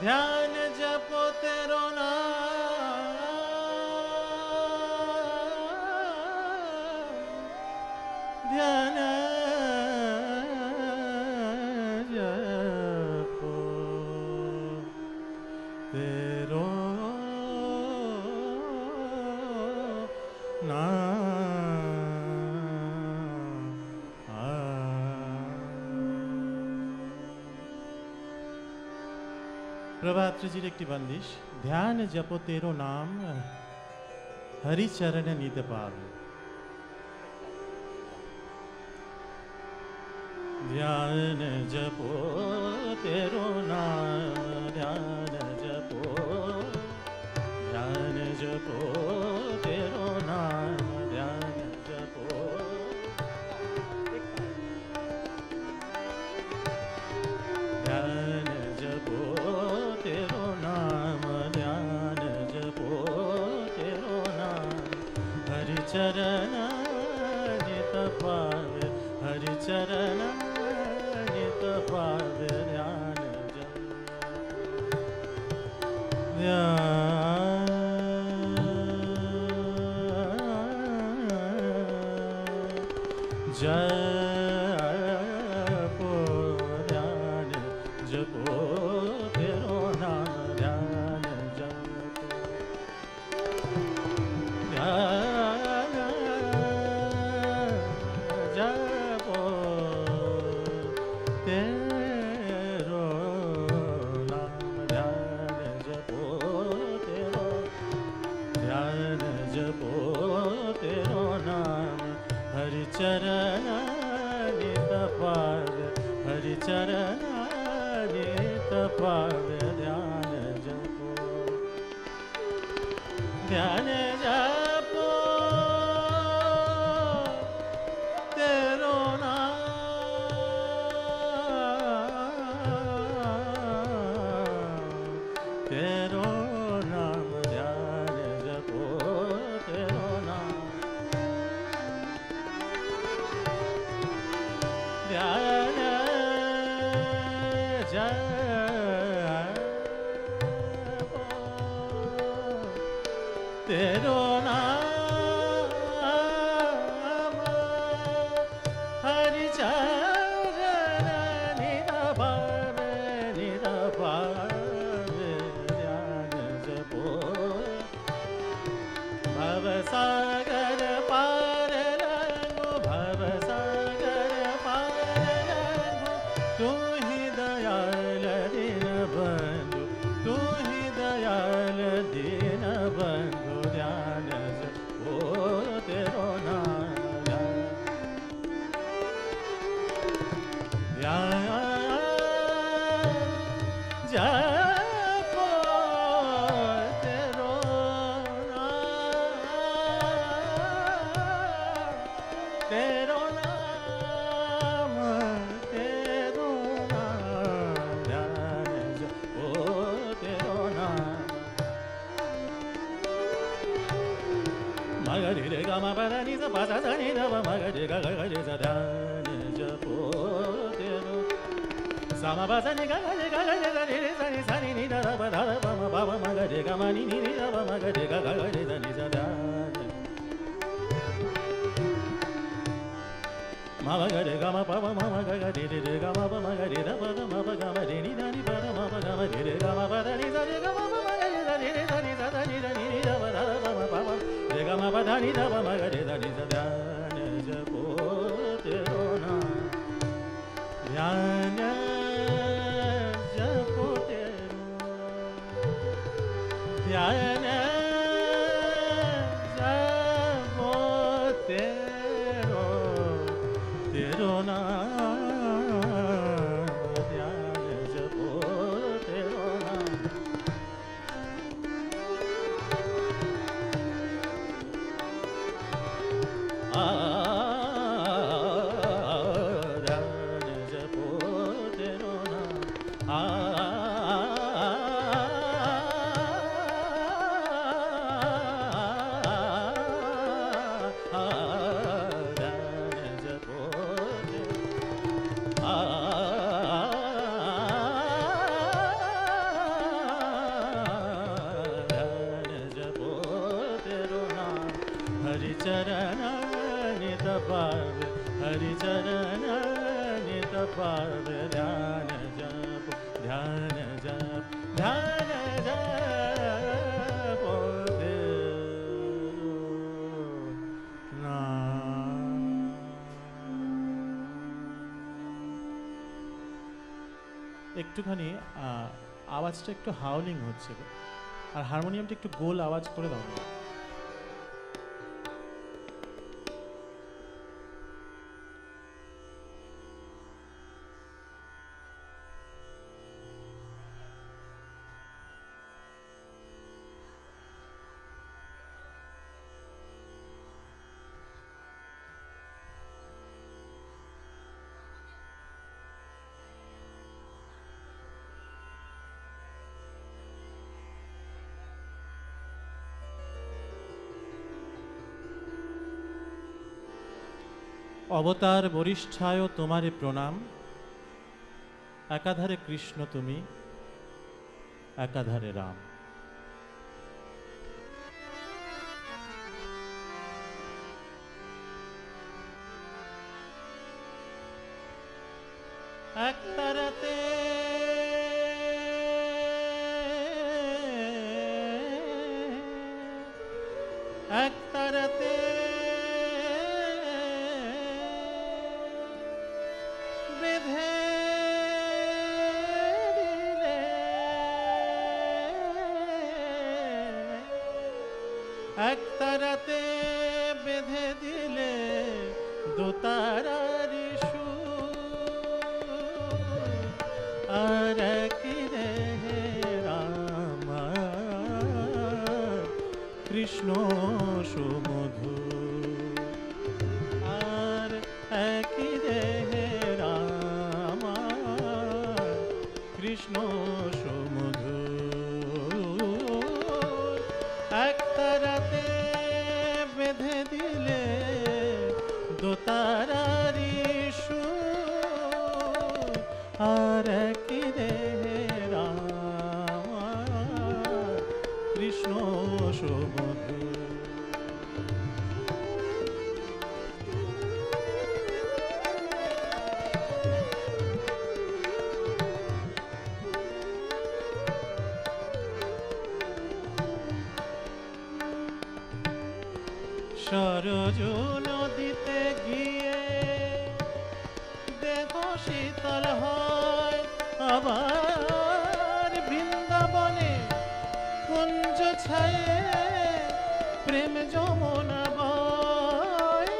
ध्यान जपो तेरो नाम, ध्यान जपो तेरो नाम। प्रभातजीर एक बंदिश, ध्यान जपो तेरो नाम, हरि चरण नित पावे। ध्यान जपो तेरो नाम, ध्यान जपो, ध्यान जपो तेरो नाम, ध्यान जपो, ध्यान जपो तेरो नाम, ध्यान जपो तेरो नाम, हरि चरण नित पावे, हरि चरण नित पावे। ध्यान जपो, ध्यान जपो, ध्यान जपो तेरो नाम, ध्यान जपो, ध्यान जपो तेरो नाम, ध्यान जपो तेरो, ध्यान जपो तेरो नाम, हरि चरण नित पावे, हरि चरण नित पावे। ध्यान जपो, ध्यान जपो तेरो नाम, तेरो नाम, ध्यान जपो तेरो नाम, ध्यान जपो तेरो नाम, हरि चरण नित पावे, नित पावे। ध्यान जपो, भव सागर पार लगो, भव सागर पार लगो, तू ही दयाल दीन बंधु, तू ही दयाल दीन बंधु। ध्यान जपो तेरो नाम, ध्यान जपो तेरो नाम, तेरो नाम, तेरो नाम, ध्यान जपो तेरो नाम। मगरि रे ग म प ध नि स प ध ध नि ध प मगरि ग ग ग रे स। ध्यान जपो तेरो, स म प ध नि ग ग रे ग ग रे स नि रे स नि स नि नि ध ध प ध ध प म प प म ग रे ग म नि नि नि ध प म ग रे ग ग ग रे स नि स। ध्यान म ग रे ग म प प म ग ग रे रे रे ग म प म ग रे ध प ध म प ग म रे नि ध नि प ध म प ग म रे रे ग म प ध नि स रे ग म प म ग रे स नि रे स नि स ध नि ध नि नि ध प ध ध प म प प रे ग म प ध नि ध प म ग रे ध नि स। ध्यान जपो तेरो नाम, ध्यान जपो तेरो, ध्यान जपो तेरो, तेरो नाम, ध्यान जपो तेरो नाम। ध्यान जपो तेरो नाम, একটুখানি আওয়াজটা একটু হাউলিং হচ্ছে, আর হারমোনিয়ামটা একটু গোল আওয়াজ করে দাও। অবতার বরিষ্ঠায় তোমারে প্রণাম, একাধারে কৃষ্ণ তুমি, একাধারে রাম। একতারাতে একতারাতে বেঁধে দিলে, একতারাতে বেঁধে দিলে দোতারারি আর কি রে রাম কৃষ্ণ সুমধু, আর কি রে রাম কৃষ্ণ সুমধু। একতারাতে বেঁধে দিলে দোতারারি আর কি রে রাম কৃষ্ণ সুমধু। সরজু নদীতে গিয়ে দেহ শীতল হয়, আবার বৃন্দাবনে কুঞ্জ ছায়ে প্রেম যমুনা বয়,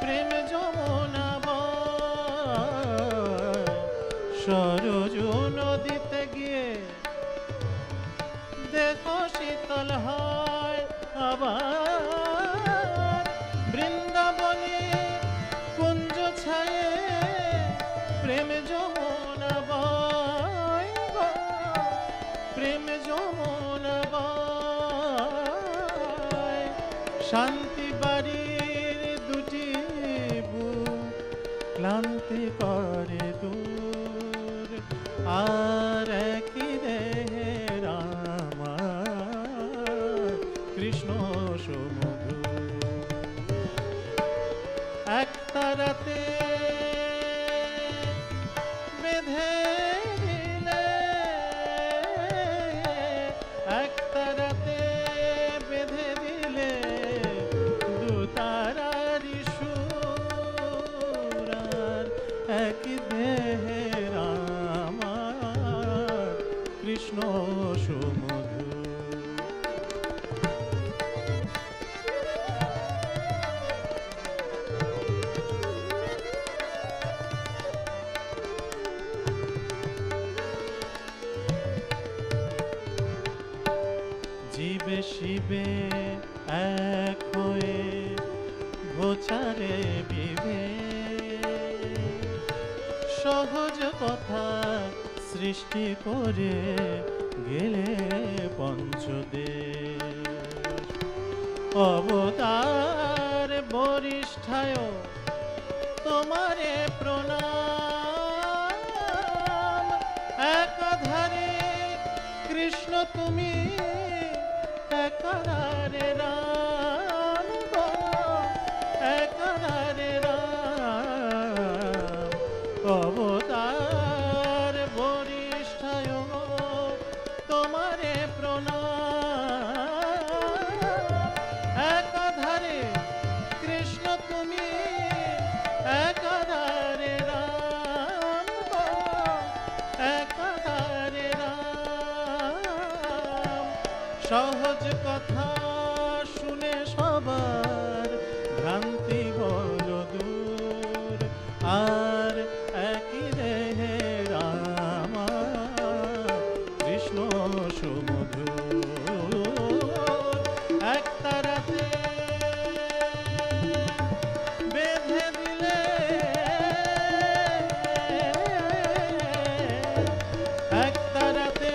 প্রেম যমুনা বয়। সরজু নদীতে গিয়ে দেহ শীতল হয়, আবার বৃন্দাবনে কুঞ্জ ছায়ে প্রেম যমুনা বয়, প্রেম যমুনা বয়। শান্তি বাড়ির দুটি বুক ক্লান্তি করে দূর, আর কি রে রাম কৃষ্ণ সুমধু। একতারাতে বেঁধে দিলে, একতারাতে বেঁধে দিলে দুতারারি সুর, আর এক দেহে রাম কৃষ্ণ সুমধু। জীবে শিবে এক হয়ে গোচারে বিবে, সহজ কথা সৃষ্টি করে গেলে পঞ্চদেশ। অবতার বরিষ্ঠায় তোমারে প্রণাম, একাধারে কৃষ্ণ তুমি, একাধারে রাম, একাধারে রাম। অবতার বরিষ্ঠায় তোমারে প্রণাম। একাধারে কৃষ্ণ তুমি, একাধারে রাম, একাধারে রাম। সহজ কথা শুনে সবার ভ্রান্তি বল দূর, আর একই দেহে রাম কৃষ্ণ সুমধুর। এক তারাতে বেঁধে দিলে, এক তারাতে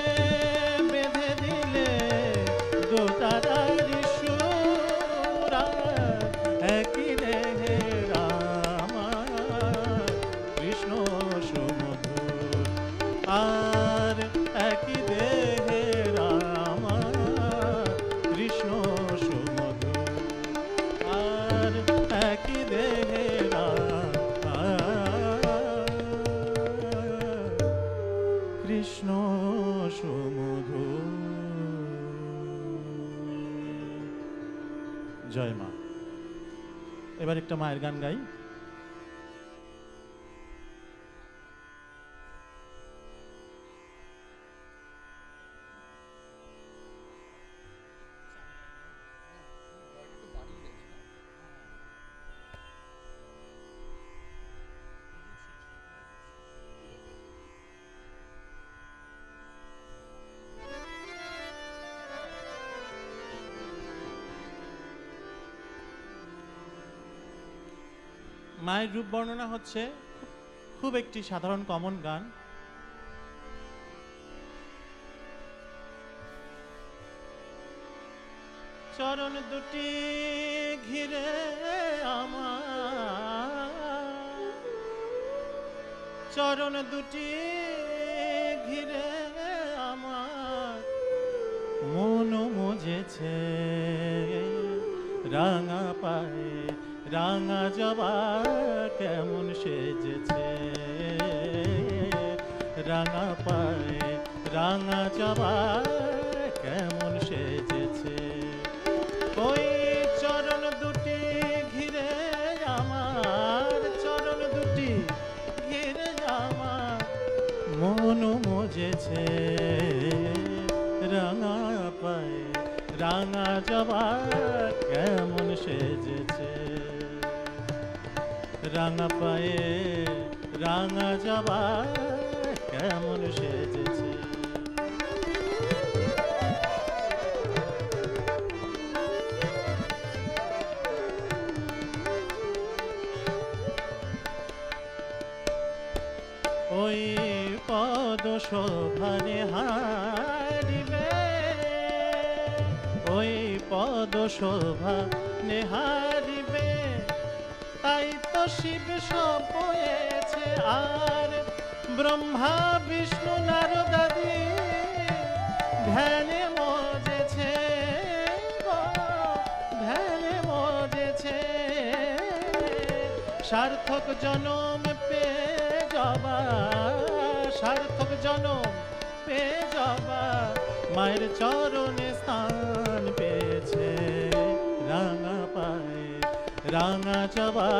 বেঁধে দিলে দু তারারি সুর, একই দেহে রাম কৃষ্ণ সুমধুর। আর একই দেহে রাম কৃষ্ণ সুমধুর, আর একই দেহে রাম কৃষ্ণ সুমধুর। জয় মা। এবার একটা মায়ের গান গাই। মায়ের রূপ বর্ণনা হচ্ছে খুব একটি সাধারণ কমন গান। চরণ দুটি ঘিরে আমার, চরণ দুটি ঘিরে আমার মন মজেছে। রাঙা পায়ে রাঙা জবা কেমন সেজেছে, রাঙা পায়ে রাঙা জবা কেমন সেজেছে। ওই চরণ দুটি ঘিরে আমার, চরণ দুটি ঘিরে আমার মন মজেছে। রাঙা পায়ে রাঙা জবা কেমন সেজেছে, রাঙা পায়ে রাঙা জবা কেমন সেজেছে। ওই পদ শোভানে হারিবে, ওই পদ শোভা নেহারিবে, তাই তো শিব সব হয়েছে। আর ব্রহ্মা বিষ্ণু নারদাদি ধ্যানে মজেছে, ধ্যানে মজেছে। সার্থক জনম পে যাবা, সার্থক জনম পে যাবা, মায়ের চরণে স্থান পেয়েছে। রাঙা পায়ে রাঙা জবা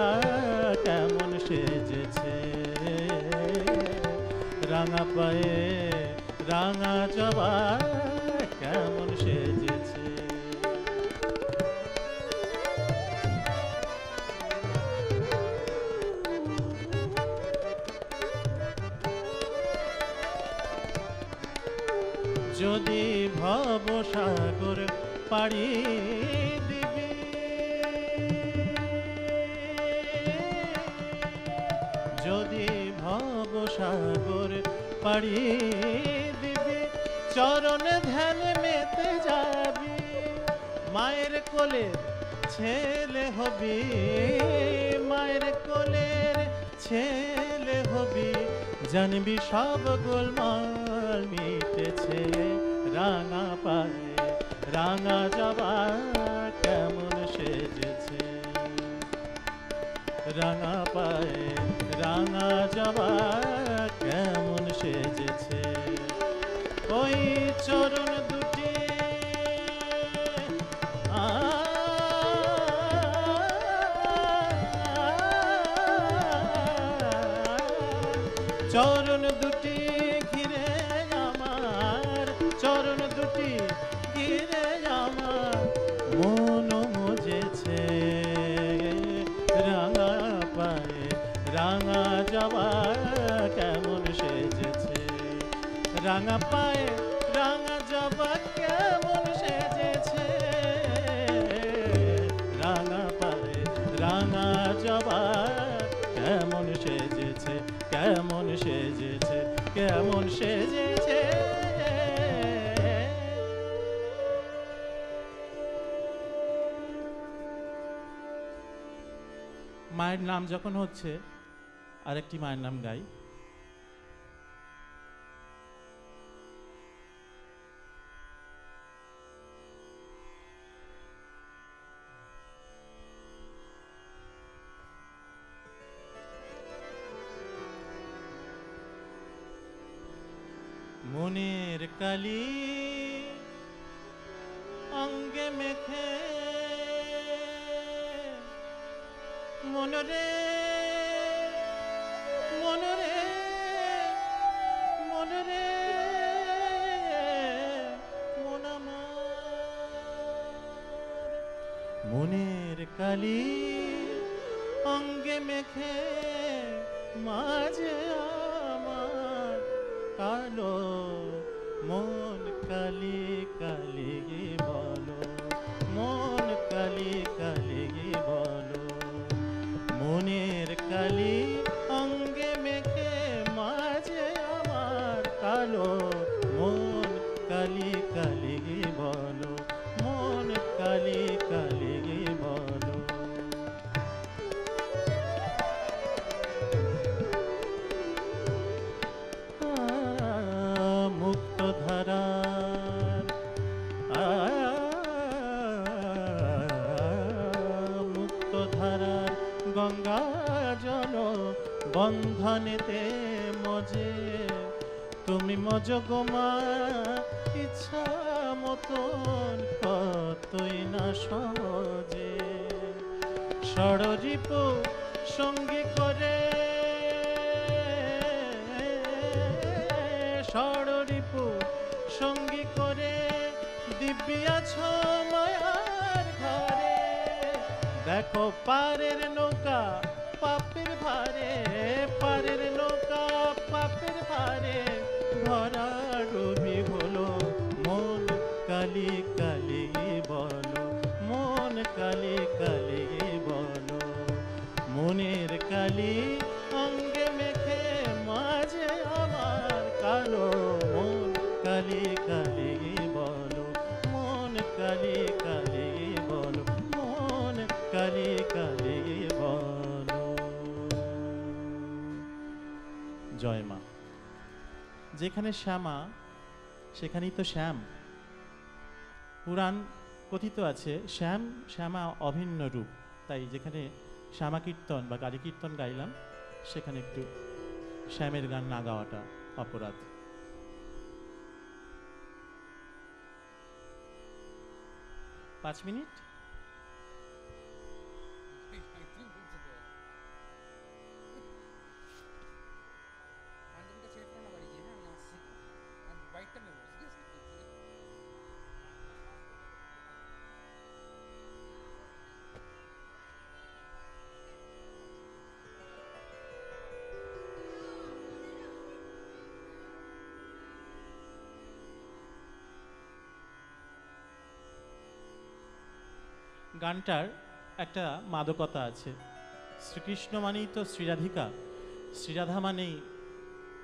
কেমন সেজেছে, রাঙা পায়ে রাঙা জবা কেমন সেজেছে। যদি ভব সাগর পাড়ি দিবি, যদি ভব সাগর পাড়ি দিবি, চরণে ধ্যানে মেতে যাবি, মায়ের কোলে ছেলে হবি, মায়ের কোলের ছেলে হবি, জানবি সব গোলমাল মিটেছে। রাঙা পায়ে রাঙা জবা কেমন সেজেছে, রাঙা পায়ে রাঙা জবা কেমন সেজেছে ওই চরণ দুটি চরণ দুটি ঘিরে আমার চরণ দুটি ঘিরে আমার মন মজেছে রাঙা পায়ে রাঙা জবা কেমন সেজেছে রাঙা পায়ে রাঙা জবা কেমন সেজেছে রাঙা পায়ে রাঙা জবা কেমন সেজেছে কেমন সেজেছে কেমন সেজেছে মায়ের নাম যখন হচ্ছে আরেকটি মায়ের নাম গাই মনের কালি অঙ্গে মেখে মনরে মনরে মনরে মনের কালি অঙ্গে মেখে মাঝে আমার কালো মন কালি কালি বলো মন কালি কালি বলো মনের কালি অঙ্গে মেখে মাঝে আমার কালো মন কালি কালি বলো মন কালি কালি বলো মুক্ত ধারার মুক্ত ধারার গঙ্গা জল বন্ধনেতে মজে তুমি মজ গোমা ইচ্ছা মতন কতই না সহজে ষড়রিপু সঙ্গী করে ষড়রিপু সঙ্গী করে দিব্যাছ মায়ার ঘরে দেখো পারের নৌকা পাপের ভারে পারের নৌকা পাপের ভারে ভরা ডুবি হলো মন কালি কালি বলো মন কালি কালি বলো মনের কালি অঙ্গে মেখে মাঝে আমার কালো মন কালি কালি বলো মন কালি কালি বলো মন কালি কালি বলো জয় মা যেখানে শ্যামা সেখানেই তো শ্যাম পুরাণ কথিত আছে শ্যাম শ্যামা অভিন্ন রূপ তাই যেখানে শ্যামা কীর্তন বা গালি কীর্তন গাইলাম সেখানে একটু শ্যামের গান না গাওয়াটা অপরাধ পাঁচ মিনিট গানটার একটা মাদকতা আছে শ্রীকৃষ্ণ মানেই তো শ্রীরাধিকা শ্রীরাধা মানেই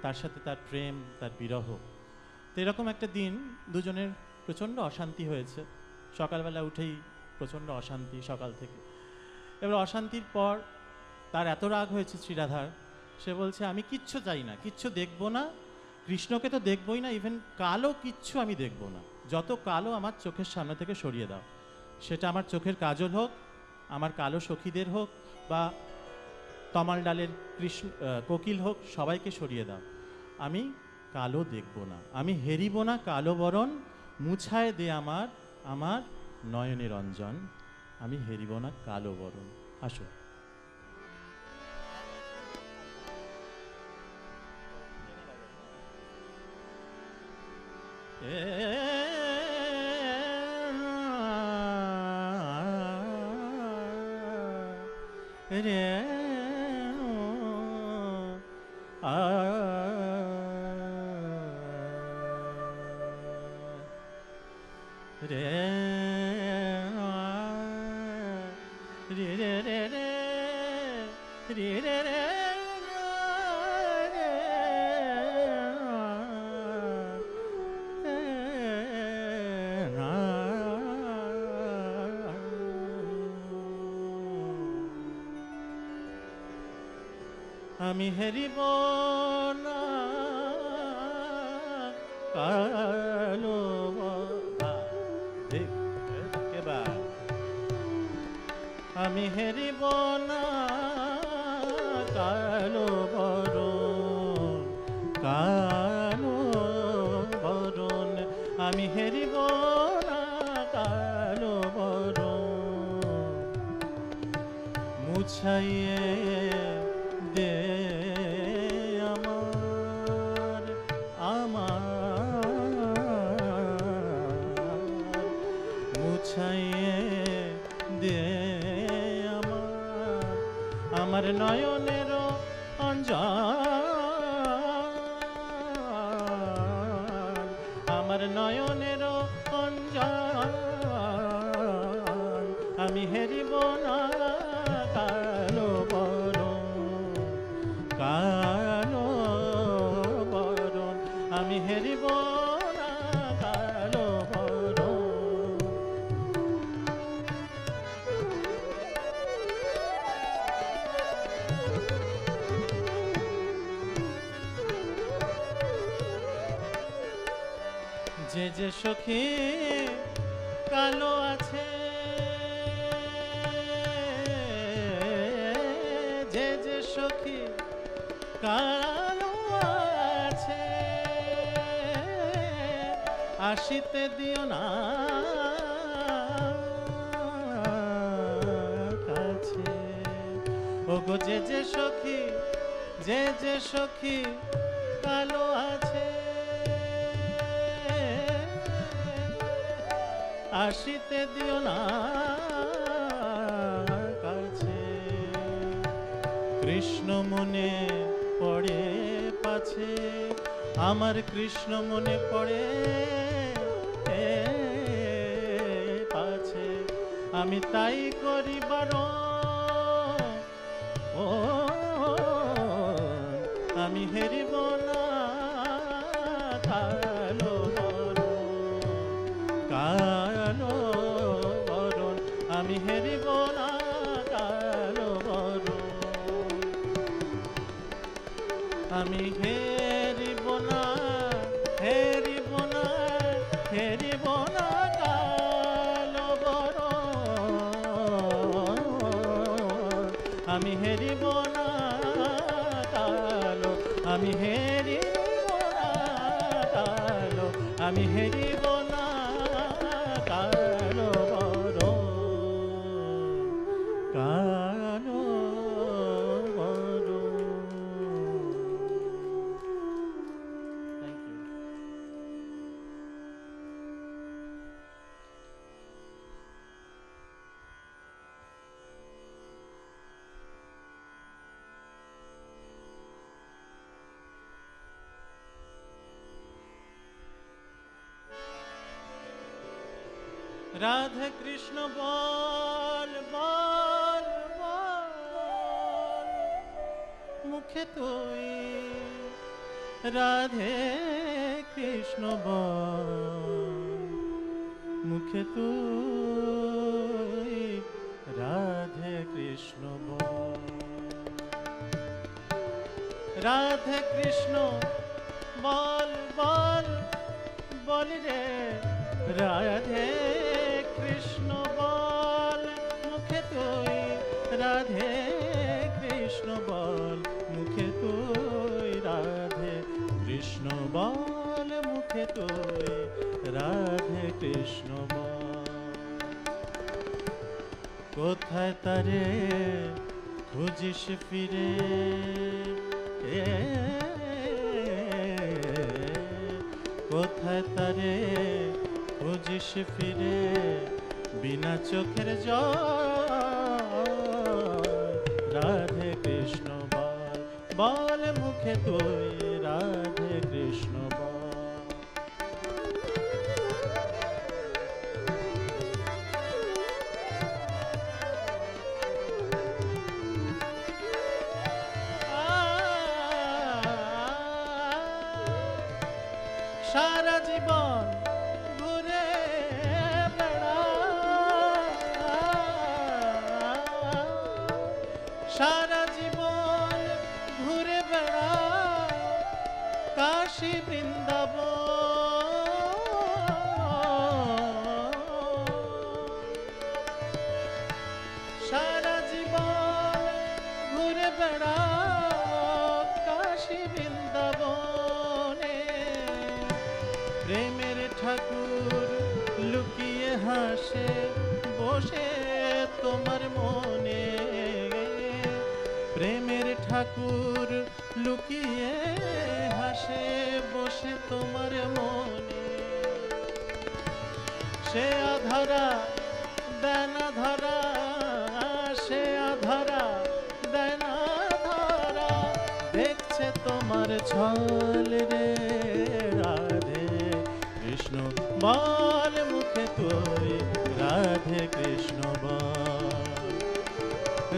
তার সাথে তার প্রেম তার বিরহ তো এরকম একটা দিন দুজনের প্রচণ্ড অশান্তি হয়েছে সকালবেলা উঠেই প্রচণ্ড অশান্তি সকাল থেকে এবার অশান্তির পর তার এত রাগ হয়েছে শ্রীরাধার সে বলছে আমি কিচ্ছু চাই না কিচ্ছু দেখবো না কৃষ্ণকে তো দেখবই না ইভেন কালো কিচ্ছু আমি দেখবো না যত কালো আমার চোখের সামনে থেকে সরিয়ে দাও সেটা আমার চোখের কাজল হোক আমার কালো সখীদের হোক বা তমাল ডালের কৃষ্ণ কোকিল হোক, সবাইকে সরিয়ে দাও। আমি কালো দেখব না, আমি হেরিব না কালো বরণ, মুছায় দে আমার আমার নয়নের রঞ্জন, আমি হেরিব না কালো বরণ। আসো। রে আমি হেরিব না কালো আমি হেরিব না কালো বরণ, কালো বরণ, আমি হেরিব না কালো বরণ, মুছাইয়ে দে আমার আমার, মুছাইয়ে দে আমার আমার নয়নের অঞ্জন, আমার নয়নের অঞ্জন, আমি হেরিব না কালো বরণ, কালো বরণ, আমি হেরিব না কালো বরণ। যে যে সখী কালো আছে, যে যে সখী কালো আছে, আসিতে দিও না কাছে। ওগো যে যে সখী, যে যে সখী কালো আছে, আসিতে দিও না কাছে। কৃষ্ণ মনে পড়ে পাছে, আমার কৃষ্ণ মনে পড়ে পাছে, আমি তাই করি বারণ, ও আমি হেরিব না কালো বরণ, কালো বরণ, আমি হেরিব না কালো বরণ, আমি হেরিব না, হেরিব না, হেরিব না কালো বরণ, আমি হেরিব না কালো, আমি হেরিব না কালো, আমি হেরিব না কালো বরণ, কালো বরণ। Thank you. রাধে কৃষ্ণ বল বল বল, মুখে তুই রাধে কৃষ্ণ বল, মুখে তুই রাধে কৃষ্ণ বল, রাধে কৃষ্ণ বল বল বল রে, রাধে কৃষ্ণ বল, মুখে তুই রাধে কৃষ্ণ বল। কৃষ্ণ বল। কোথায় তারে খুঁজিস ফিরে, কোথায় তারে খুঁজিস ফিরে, বিনা চোখের জল। রাধে কৃষ্ণ বল, বল মুখে তুই রাধে কৃষ্ণ বল। সারা জীবন ঘুরে বেড়া, সারা জীবন ঘুরে বেড়া, কাশী বৃন্দাবন। সারা জীবন ঘুরে বেড়া, কাশী বৃন্দাবনে। প্রেমের ঠাকুর লুকিয়ে হাসে বসে তোমার মনে, প্রেমের ঠাকুর লুকিয়ে হাসে বসে তোমার মনে। সে আধারা দেনা ধরা, সে আধারা দেনা ধরা, দেখছে তোমার ছল রে। রাধে কৃষ্ণ বল মুখে তুই রাধে কৃষ্ণ বল।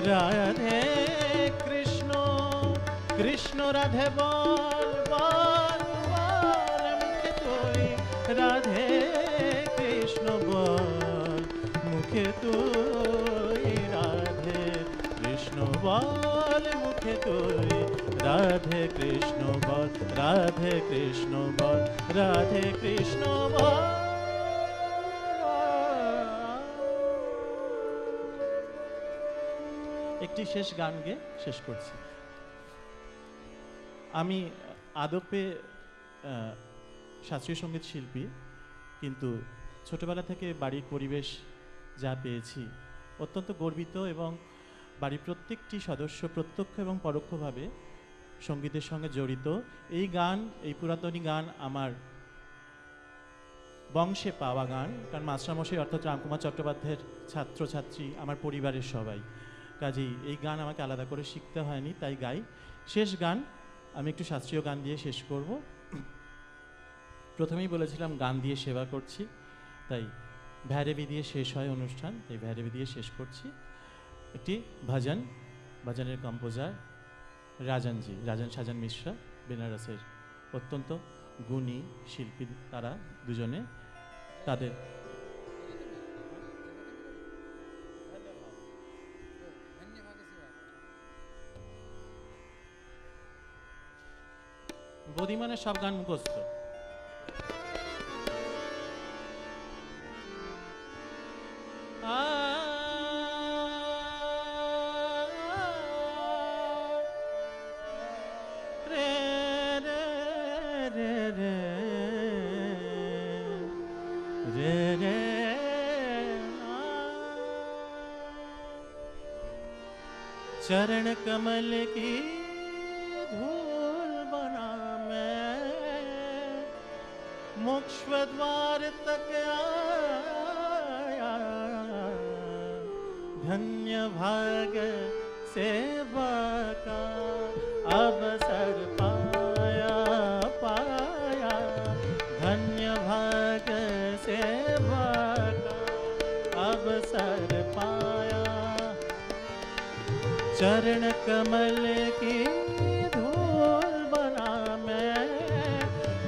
রাধে কৃষ্ণ কৃষ্ণ রাধে বল, বল বল মুখে তুই রাধে কৃষ্ণ বল। মুখে তুই রাধে কৃষ্ণ বল, মুখে তুই রাধে কৃষ্ণ বল। রাধে কৃষ্ণ বল, রাধে কৃষ্ণ বল। একটি শেষ গান গেয়ে শেষ করছি। আমি আদপে শাস্ত্রীয় সঙ্গীত শিল্পী, কিন্তু ছোটবেলা থেকে বাড়ির পরিবেশ যা পেয়েছি অত্যন্ত গর্বিত, এবং বাড়ির প্রত্যেকটি সদস্য প্রত্যক্ষ এবং পরোক্ষভাবে সঙ্গীতের সঙ্গে জড়িত। এই গান, এই পুরাতনী গান আমার বংশে পাওয়া গান, কারণ মাস্টারমশাই অর্থাৎ রামকুমার চট্টোপাধ্যায়ের ছাত্রছাত্রী আমার পরিবারের সবাই, কাজেই এই গান আমাকে আলাদা করে শিখতে হয়নি, তাই গাই। শেষ গান আমি একটু শাস্ত্রীয় গান দিয়ে শেষ করব। প্রথমেই বলেছিলাম গান দিয়ে সেবা করছি, তাই ভৈরবী দিয়ে শেষ হয় অনুষ্ঠান, তাই ভৈরবী দিয়ে শেষ করছি। একটি ভজন, ভজনের কম্পোজার রাজনজি, রাজন সাজন মিশ্রা, বেনারসের অত্যন্ত গুণী শিল্পী তারা দুজনে। তাদের বদিমানের সব গান মুখস্থ। चरण कमल की धूल बना मैं, मोक्ष द्वार तक आया, धन्य भाग सेवा का अवसर पाया पाया, धन्य भाग सेवा का अवसर पाया। चरण कमल की धूल बना मैं,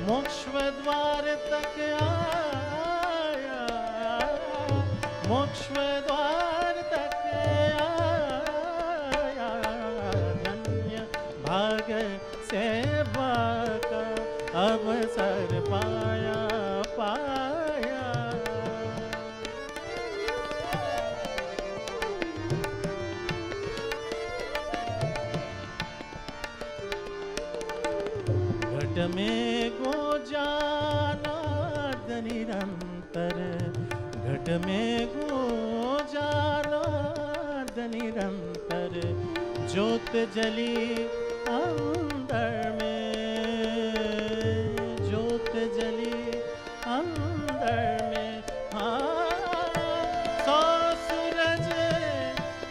मोक्ष द्वार तक आया, मोक्ष द्वार तक आया, धन्य भाग सेवा का अवसर पाया पाया। घट में गो जाना निरंतर निरंतर घट में गुजारा निरंतर ज्योत जली अंदर में, ज्योत जली अंदर में। हाँ, सौ सूरज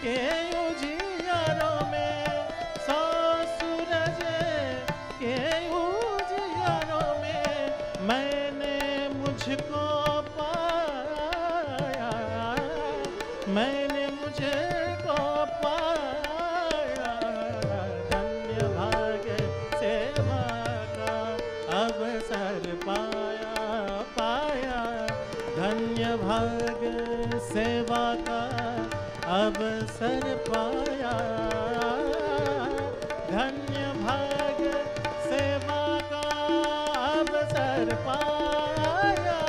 के उजियारों में, सौ सूरज के उजियारों में मैंने मुझको पाया, मैंने मुझको पाया। धन्य भाग्य सेवा का अवसर पाया, पाया। धन्य भाग्य सेवा का अवसर पाया। धन्य भाग्य सेवा का अवसर पाया।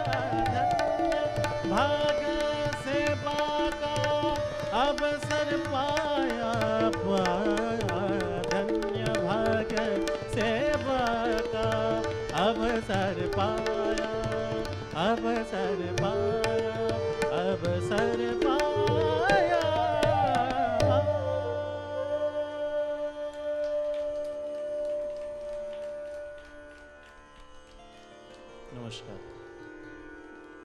धन्य भाग्य सेवा का अवसर पाया, पाया। धन्य भाग्य सेवा का अवसर पाया, अवसर पाया, अवसर पाया। नमस्कार।